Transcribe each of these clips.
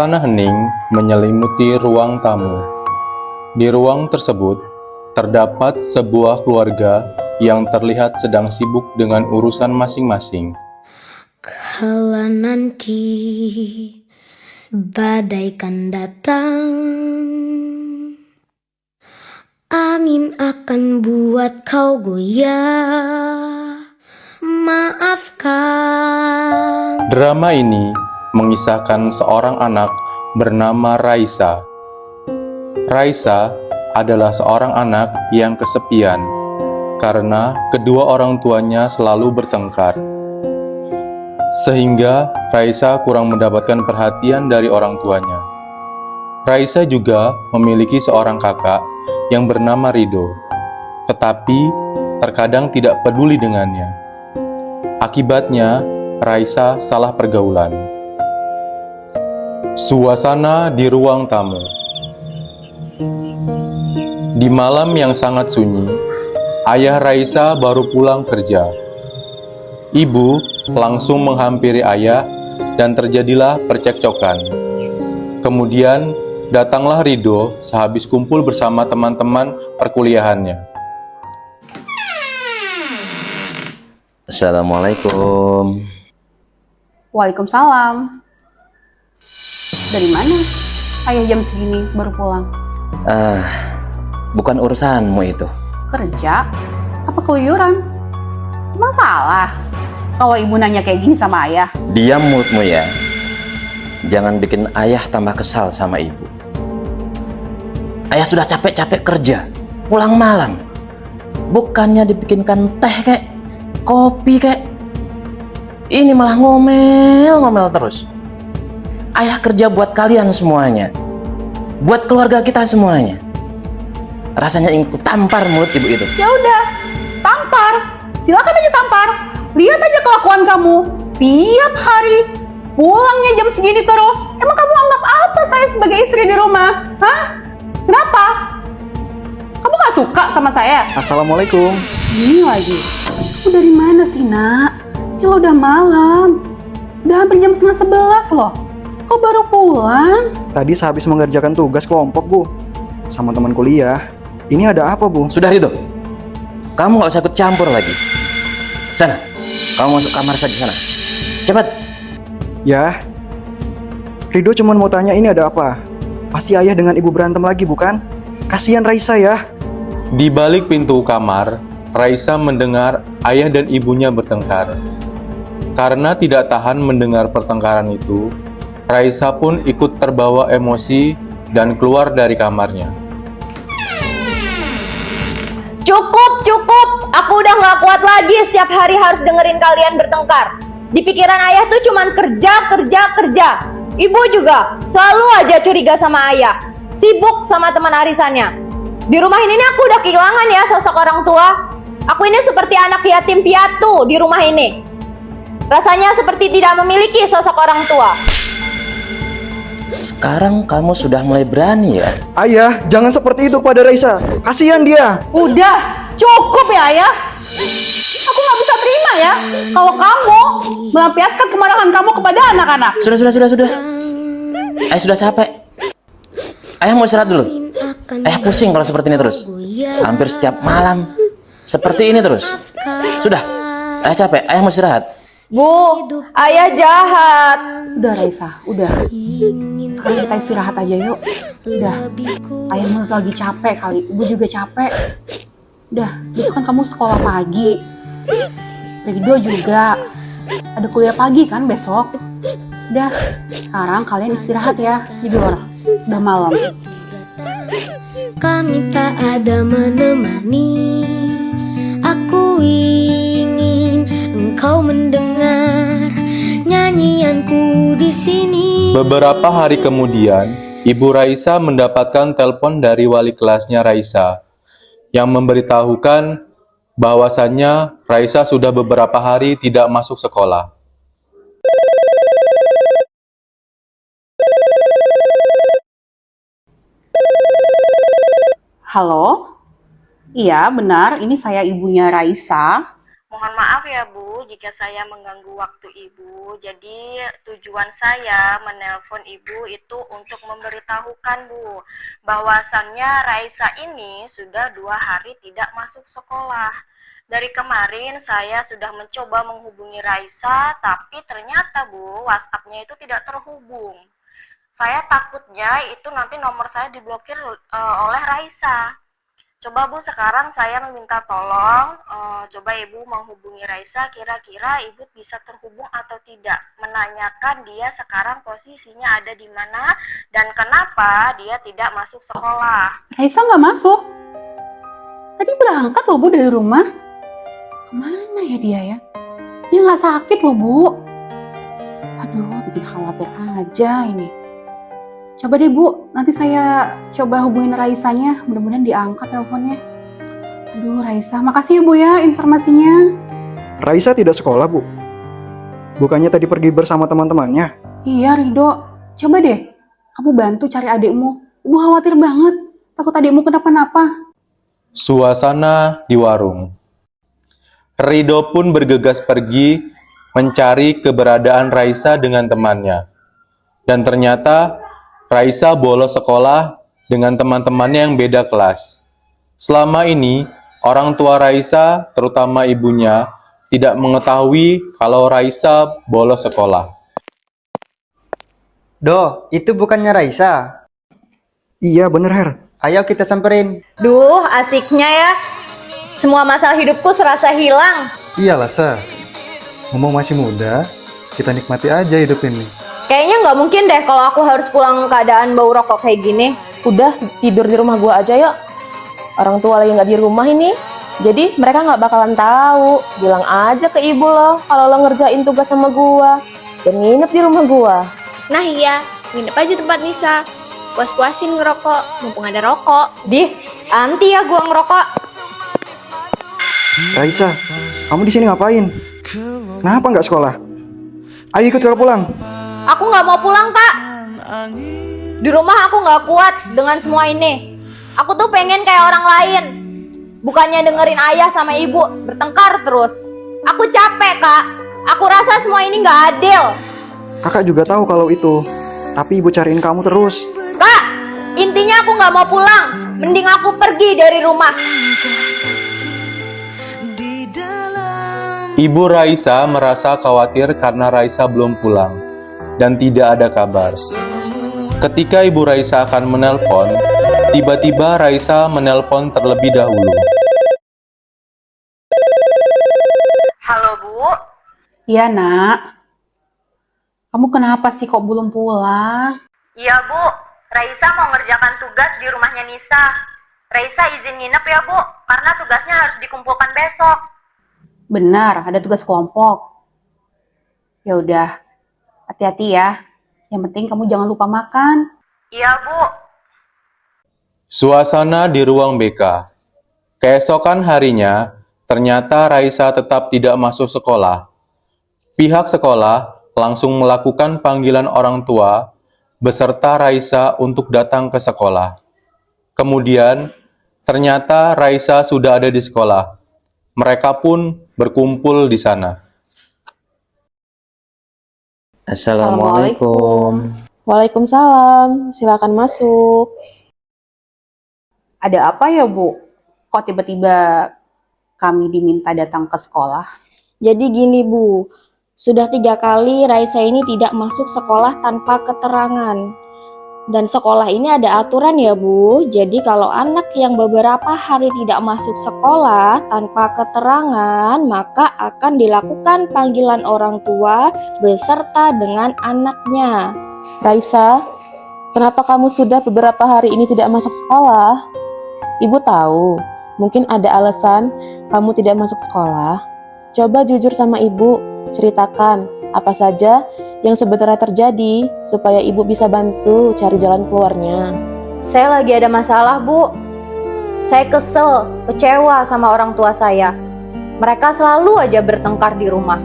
Tanah hening menyelimuti ruang tamu. Di ruang tersebut, terdapat sebuah keluarga yang terlihat sedang sibuk dengan urusan masing-masing. Kala nanti badai kan datang, angin akan buat kau goyah. Maafkan. Drama ini mengisahkan seorang anak bernama Raisa. Raisa adalah seorang anak yang kesepian karena kedua orang tuanya selalu bertengkar. Sehingga Raisa kurang mendapatkan perhatian dari orang tuanya. Raisa juga memiliki seorang kakak yang bernama Rido, tetapi terkadang tidak peduli dengannya. Akibatnya, Raisa salah pergaulan. Suasana di ruang tamu. Di malam yang sangat sunyi, ayah Raisa baru pulang kerja. Ibu langsung menghampiri ayah dan terjadilah percekcokan. Kemudian datanglah Rido sehabis kumpul bersama teman-teman perkuliahannya. Assalamualaikum. Waalaikumsalam. Dari mana? Ayah jam segini baru pulang. Bukan urusanmu itu. Kerja? Apa keluyuran? Emang salah kalau ibu nanya kayak gini sama ayah? Diam mulutmu ya. Jangan bikin ayah tambah kesal sama ibu. Ayah sudah capek-capek kerja, pulang malam. Bukannya dibikinkan teh kek, kopi kek. Ini malah ngomel-ngomel terus. Ayah kerja buat kalian semuanya, buat keluarga kita semuanya. Rasanya ingin ku tampar mulut ibu itu. Ya udah, tampar. Silakan aja tampar. Lihat aja kelakuan kamu. Tiap hari pulangnya jam segini terus. Emang kamu anggap apa saya sebagai istri di rumah? Hah? Kenapa? Kamu gak suka sama saya? Assalamualaikum. Ini lagi. Kamu dari mana sih, nak? Ya lo udah malam. Udah hampir jam 10:30 loh. Kok baru pulang? Tadi sehabis mengerjakan tugas kelompok, Bu. Sama teman kuliah. Ini ada apa, Bu? Sudah Rido, kamu gak usah ikut campur lagi. Sana, kamu masuk kamar saja sana. Cepat. Ya. Rido cuma mau tanya ini ada apa? Pasti ayah dengan ibu berantem lagi, bukan? Kasihan Raisa ya. Di balik pintu kamar, Raisa mendengar ayah dan ibunya bertengkar. Karena tidak tahan mendengar pertengkaran itu, Raisa pun ikut terbawa emosi dan keluar dari kamarnya. Cukup. Aku udah gak kuat lagi setiap hari harus dengerin kalian bertengkar. Di pikiran ayah tuh cuman kerja. Ibu juga selalu aja curiga sama ayah. Sibuk sama teman arisannya. Di rumah ini nih aku udah kehilangan ya sosok orang tua. Aku ini seperti anak yatim piatu di rumah ini. Rasanya seperti tidak memiliki sosok orang tua. Sekarang kamu sudah mulai berani ya? Ayah, jangan seperti itu kepada Raisa. Kasihan dia. Udah, cukup ya ayah. Aku gak bisa terima ya kalau kamu melampiaskan kemarahan kamu kepada anak-anak. Sudah. Ayah sudah capek. Ayah mau istirahat dulu. Ayah pusing kalau seperti ini terus. Hampir setiap malam seperti ini terus. Sudah, ayah capek. Ayah mau istirahat. Bu, ayah jahat. Udah Raisa, udah. Sekarang kita istirahat aja yuk. Udah, ayah menurut lagi capek kali. Ibu juga capek. Udah, besok kan kamu sekolah pagi. Rido juga. Ada kuliah pagi kan besok. Udah, sekarang kalian istirahat ya. Tidur. Udah malam. Kami tak ada menemani. Aku ingin engkau mendengar nyanyianku di sini. Beberapa hari kemudian, Ibu Raisa mendapatkan telepon dari wali kelasnya Raisa yang memberitahukan bahwasannya Raisa sudah beberapa hari tidak masuk sekolah. Halo? Iya, benar. Ini saya ibunya Raisa. Mohon maaf ya Bu, jika saya mengganggu waktu Ibu. Jadi tujuan saya menelpon Ibu itu untuk memberitahukan Bu, bahwasannya Raisa ini sudah 2 hari tidak masuk sekolah. Dari kemarin saya sudah mencoba menghubungi Raisa, tapi ternyata Bu, WhatsApp-nya itu tidak terhubung. Saya takutnya itu nanti nomor saya diblokir oleh Raisa. Coba Bu, sekarang saya meminta tolong, coba Ibu menghubungi Raisa, kira-kira Ibu bisa terhubung atau tidak. Menanyakan dia sekarang posisinya ada di mana dan kenapa dia tidak masuk sekolah. Raisa nggak masuk. Tadi berangkat loh Bu dari rumah. Kemana ya dia ya? Dia nggak sakit loh Bu. Aduh, bikin khawatir aja ini. Coba deh Bu, nanti saya coba hubungin Raisanya, mudah-mudahan diangkat teleponnya. Aduh Raisa, makasih ya Bu ya informasinya. Raisa tidak sekolah, Bu. Bukannya tadi pergi bersama teman-temannya? Iya Rido, coba deh kamu bantu cari adikmu. Ibu khawatir banget, takut adikmu kenapa-napa. Suasana di warung. Rido pun bergegas pergi mencari keberadaan Raisa dengan temannya. Dan ternyata Raisa bolos sekolah dengan teman-temannya yang beda kelas. Selama ini, orang tua Raisa, terutama ibunya, tidak mengetahui kalau Raisa bolos sekolah. Do, itu bukannya Raisa. Iya, bener Her. Ayo kita samperin. Duh, asiknya ya. Semua masalah hidupku serasa hilang. Iyalah, Sa. Ngomong masih muda, kita nikmati aja hidup ini. Kayaknya nggak mungkin deh kalau aku harus pulang keadaan bau rokok kayak gini. Udah tidur di rumah gua aja yuk. Orang tua lagi nggak di rumah ini, jadi mereka nggak bakalan tahu. Bilang aja ke ibu lo kalau lo ngerjain tugas sama gua dan nginep di rumah gua. Nah iya, nginep aja tempat Nisa. Puas-puasin ngerokok, mumpung ada rokok. Dih, anti ya gua ngerokok. Raisa, kamu di sini ngapain? Kenapa nggak sekolah? Ayo ikut kakak pulang. Aku nggak mau pulang, Kak. Di rumah aku nggak kuat dengan semua ini. Aku tuh pengen kayak orang lain. Bukannya dengerin ayah sama ibu bertengkar terus. Aku capek, Kak. Aku rasa semua ini nggak adil. Kakak juga tahu kalau itu. Tapi ibu cariin kamu terus. Kak, intinya aku nggak mau pulang. Mending aku pergi dari rumah. Ibu Raisa merasa khawatir karena Raisa belum pulang dan tidak ada kabar. Ketika Ibu Raisa akan menelpon, tiba-tiba Raisa menelpon terlebih dahulu. Halo Bu, Iya Nak, kamu kenapa sih kok belum pulang? iya Bu, Raisa mau ngerjakan tugas di rumahnya Nisa. Raisa izin nginep ya Bu, karena tugasnya harus dikumpulkan besok. Benar, ada tugas kelompok. Ya udah, hati-hati ya. Yang penting kamu jangan lupa makan. Iya Bu. Suasana di ruang BK. Keesokan harinya, ternyata Raisa tetap tidak masuk sekolah. Pihak sekolah langsung melakukan panggilan orang tua beserta Raisa untuk datang ke sekolah. Kemudian, ternyata Raisa sudah ada di sekolah. Mereka pun berkumpul di sana. Assalamualaikum. Waalaikumsalam, silakan masuk. Ada apa ya Bu? Kok tiba-tiba kami diminta datang ke sekolah? Jadi gini Bu, sudah 3 kali Raisa ini tidak masuk sekolah tanpa keterangan. Dan sekolah ini ada aturan ya Bu, jadi kalau anak yang beberapa hari tidak masuk sekolah tanpa keterangan, maka akan dilakukan panggilan orang tua beserta dengan anaknya. Raisa, kenapa kamu sudah beberapa hari ini tidak masuk sekolah? Ibu tahu, mungkin ada alasan kamu tidak masuk sekolah. Coba jujur sama ibu, ceritakan apa saja yang sebenarnya terjadi supaya ibu bisa bantu cari jalan keluarnya. Saya lagi ada masalah, Bu. Saya kesel, kecewa sama orang tua saya. Mereka selalu aja bertengkar di rumah.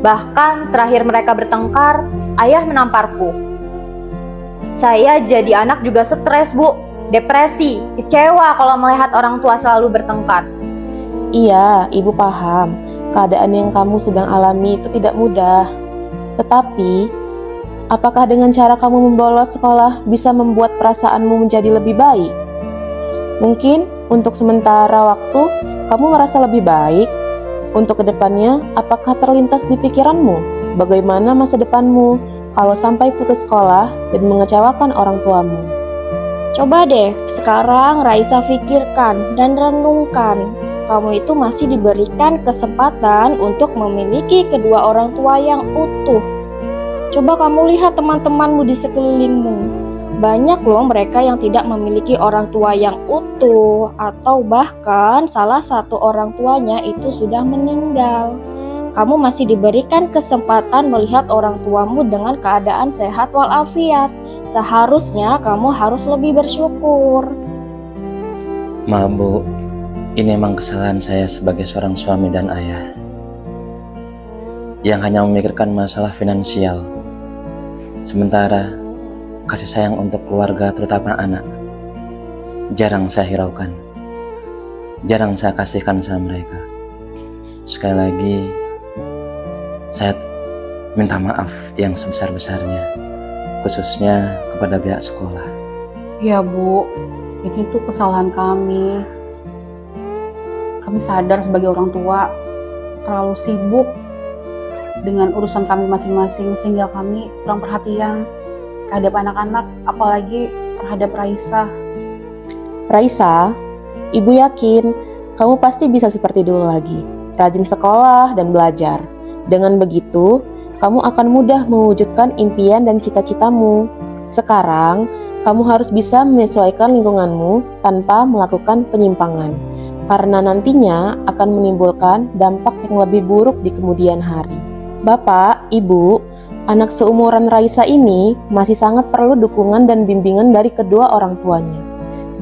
Bahkan terakhir mereka bertengkar, ayah menamparku. Saya jadi anak juga stres, Bu. Depresi, kecewa kalau melihat orang tua selalu bertengkar. Iya, ibu paham. keadaan yang kamu sedang alami itu tidak mudah. Tetapi, apakah dengan cara kamu membolos sekolah bisa membuat perasaanmu menjadi lebih baik? Mungkin untuk sementara waktu kamu merasa lebih baik. Untuk kedepannya, apakah terlintas di pikiranmu bagaimana masa depanmu kalau sampai putus sekolah dan mengecewakan orang tuamu? Coba deh sekarang Raisa pikirkan dan renungkan. Kamu itu masih diberikan kesempatan untuk memiliki kedua orang tua yang utuh. Coba kamu lihat teman-temanmu di sekelilingmu. Banyak loh mereka yang tidak memiliki orang tua yang utuh, atau bahkan salah satu orang tuanya itu sudah meninggal. Kamu masih diberikan kesempatan melihat orang tuamu dengan keadaan sehat walafiat. Seharusnya kamu harus lebih bersyukur. Maaf Bu, ini memang kesalahan saya sebagai seorang suami dan ayah yang hanya memikirkan masalah finansial. Sementara kasih sayang untuk keluarga, terutama anak, jarang saya hiraukan, jarang saya kasihkan sama mereka. Sekali lagi, saya minta maaf yang sebesar-besarnya, khususnya kepada pihak sekolah. Ya Bu, ini tuh kesalahan kami. Kami sadar sebagai orang tua terlalu sibuk dengan urusan kami masing-masing sehingga kami kurang perhatian terhadap anak-anak, apalagi terhadap Raisa. Raisa, Ibu yakin kamu pasti bisa seperti dulu lagi, rajin sekolah dan belajar. Dengan begitu, kamu akan mudah mewujudkan impian dan cita-citamu. Sekarang, kamu harus bisa menyesuaikan lingkunganmu tanpa melakukan penyimpangan, karena nantinya akan menimbulkan dampak yang lebih buruk di kemudian hari. Bapak, Ibu, anak seumuran Raisa ini masih sangat perlu dukungan dan bimbingan dari kedua orang tuanya.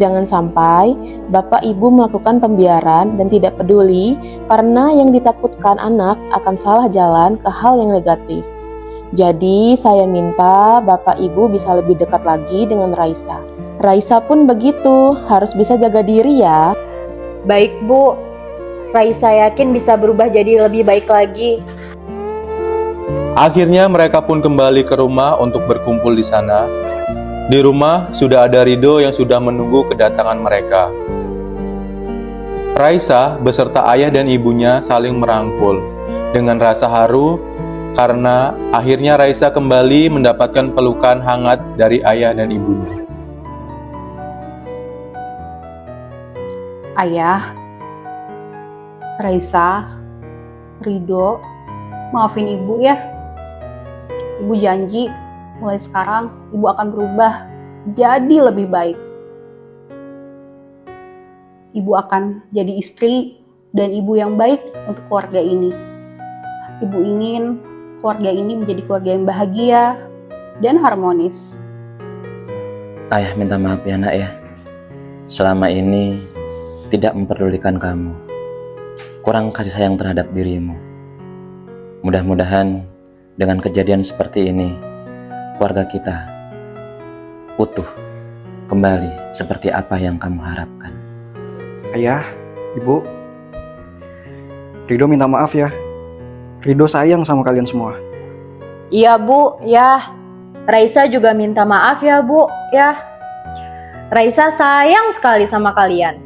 Jangan sampai Bapak Ibu melakukan pembiaran dan tidak peduli karena yang ditakutkan anak akan salah jalan ke hal yang negatif. Jadi saya minta Bapak Ibu bisa lebih dekat lagi dengan Raisa. Raisa pun begitu, harus bisa jaga diri ya. Baik Bu, Raisa yakin bisa berubah jadi lebih baik lagi. Akhirnya mereka pun kembali ke rumah untuk berkumpul di sana. Di rumah sudah ada Rido yang sudah menunggu kedatangan mereka. Raisa beserta ayah dan ibunya saling merangkul dengan rasa haru karena akhirnya Raisa kembali mendapatkan pelukan hangat dari ayah dan ibunya. Ayah, Raisa, Rido, maafin Ibu ya. Ibu janji mulai sekarang Ibu akan berubah jadi lebih baik. Ibu akan jadi istri dan ibu yang baik untuk keluarga ini. Ibu ingin keluarga ini menjadi keluarga yang bahagia dan harmonis. Ayah minta maaf ya nak ya, selama ini tidak memperdulikan kamu, kurang kasih sayang terhadap dirimu. Mudah-mudahan dengan kejadian seperti ini, keluarga kita utuh kembali seperti apa yang kamu harapkan. Ayah, Ibu, Rido minta maaf ya. Rido sayang sama kalian semua. Iya Bu, ya. Raisa juga minta maaf ya Bu, ya. Raisa sayang sekali sama kalian.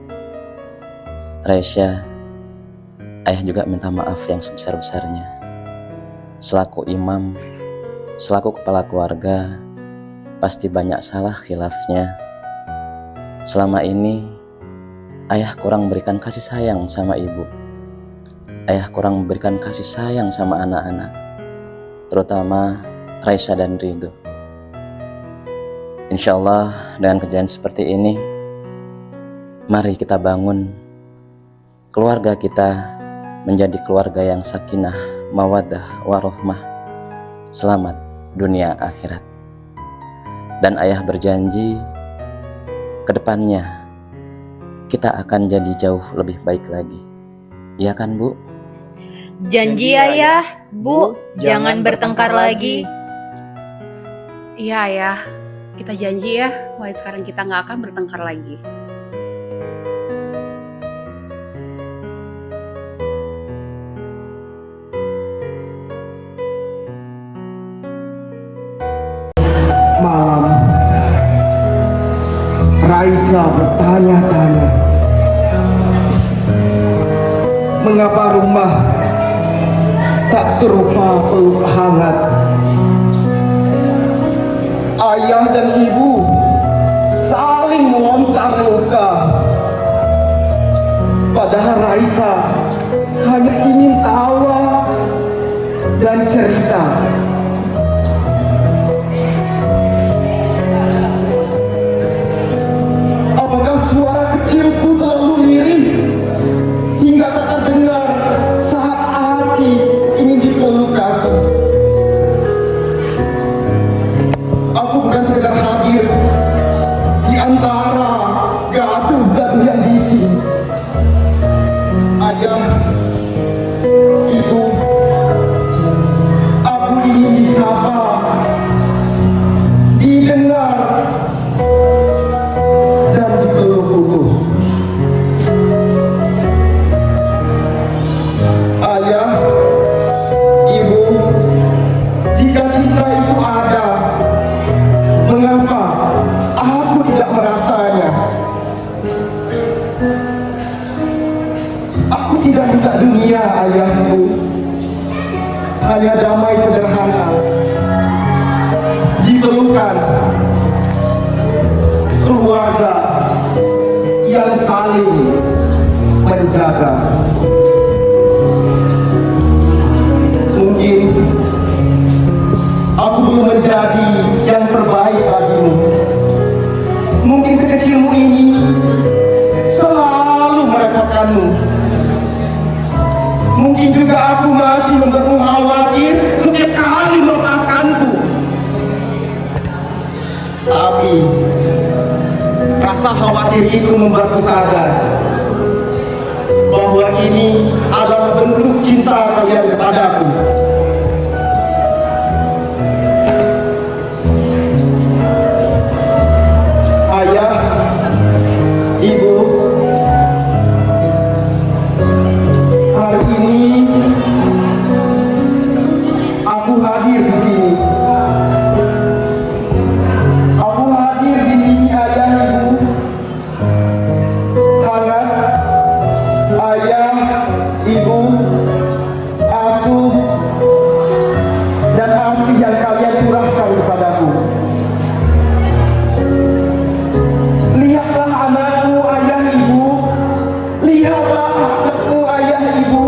Raisa, ayah juga minta maaf yang sebesar-besarnya. Selaku imam, selaku kepala keluarga, pasti banyak salah khilafnya. Selama ini, ayah kurang berikan kasih sayang sama ibu. Ayah kurang memberikan kasih sayang sama anak-anak, terutama Raisa dan Rido. Insya Allah dengan kejadian seperti ini, mari kita bangun keluarga kita menjadi keluarga yang sakinah, mawaddah, warohmah, selamat dunia akhirat. Dan ayah berjanji ke depannya kita akan jadi jauh lebih baik lagi. Iya kan Bu? Janji Ayah, Bu, jangan bertengkar lagi. Iya Ayah, kita janji ya, mulai sekarang kita nggak akan bertengkar lagi. Raisa bertanya-tanya, mengapa rumah tak serupa peluk hangat? Ayah dan ibu saling melontar luka. Padahal Raisa hanya ingin tawa dan cerita. Apakah suara kecilku terlalu lirih hingga tak terdengar saat hati ingin dipeluk kasih? Aku bukan sekedar hadir di antara gaduh-gaduh yang bising. Ayah, ibu, aku ingin disapa, didengar, dan dipeluk utuh. Ayah, ibu, jika cinta itu ada, mengapa aku tidak merasanya? Aku tidak minta dunia, ayah, ibu, hanya damai sederhana, diperlukan keluarga yang saling menjaga. Mungkin aku belum menjadi yang terbaik bagimu. Mungkin sekecilmu ini selalu merepotkanmu. Mungkin juga aku masih membuatmu khawatir setiap kali melepaskanku. Tapi rasa khawatir itu membuatku sadar bahwa ini adalah bentuk cinta kalian kepadaku. Ayah, ibu, hari ini aku hadir di sini. Aku hadir di sini, ayah, ibu, hangat, ayah, ibu, asuh, dan asih yang kalian curahkan kepadaku. Lihatlah anakmu, ayah, ibu. Lihatlah anakmu, ayah, ibu.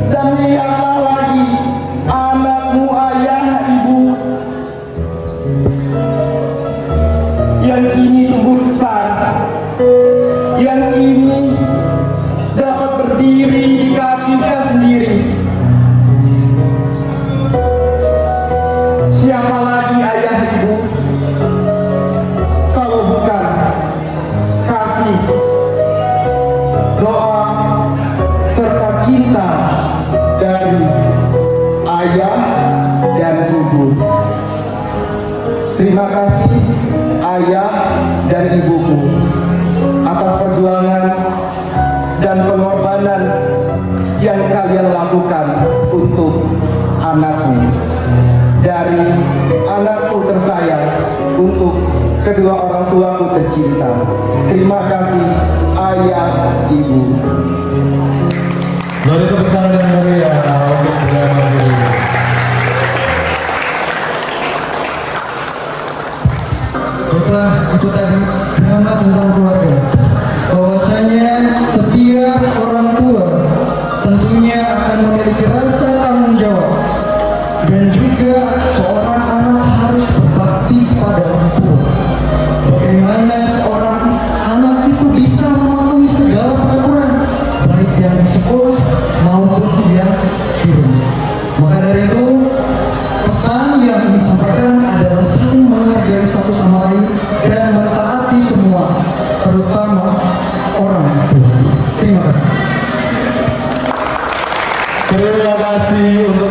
Dan lihatlah lagi anakmu, ayah, ibu, yang kini tumbuh besar, yang kini dapat berdiri di kakinya sendiri. Siapa lagi ayah, ibu, kalau bukan kasih, doa, serta cinta dari ayah dan ibu. Terima kasih ayah dan ibuku atas perjuangan dan pengorbanan yang kalian lakukan untuk anakku. Dari anakku tersayang untuk kedua orang tuaku tercinta. Terima kasih ayah, ibu. Beri tepuk tangan yang meriah untuk saudara Rido. Setelah itu tadi drama tentang keluarga, bahwasanya setiap orang tua tentunya akan memiliki rasa tanggung jawab, dan juga seorang anak harus berbakti pada orang tua. Bagaimana seorang anak itu bisa mematuhi segala peraturan, baik yang di sekolah maupun yang di rumah. Maka dari itu, pesan yang disampaikan adalah saling menghargai satu sama lain dan mentaati semua, terutama orang tua. Terima kasih. Terima kasih untuk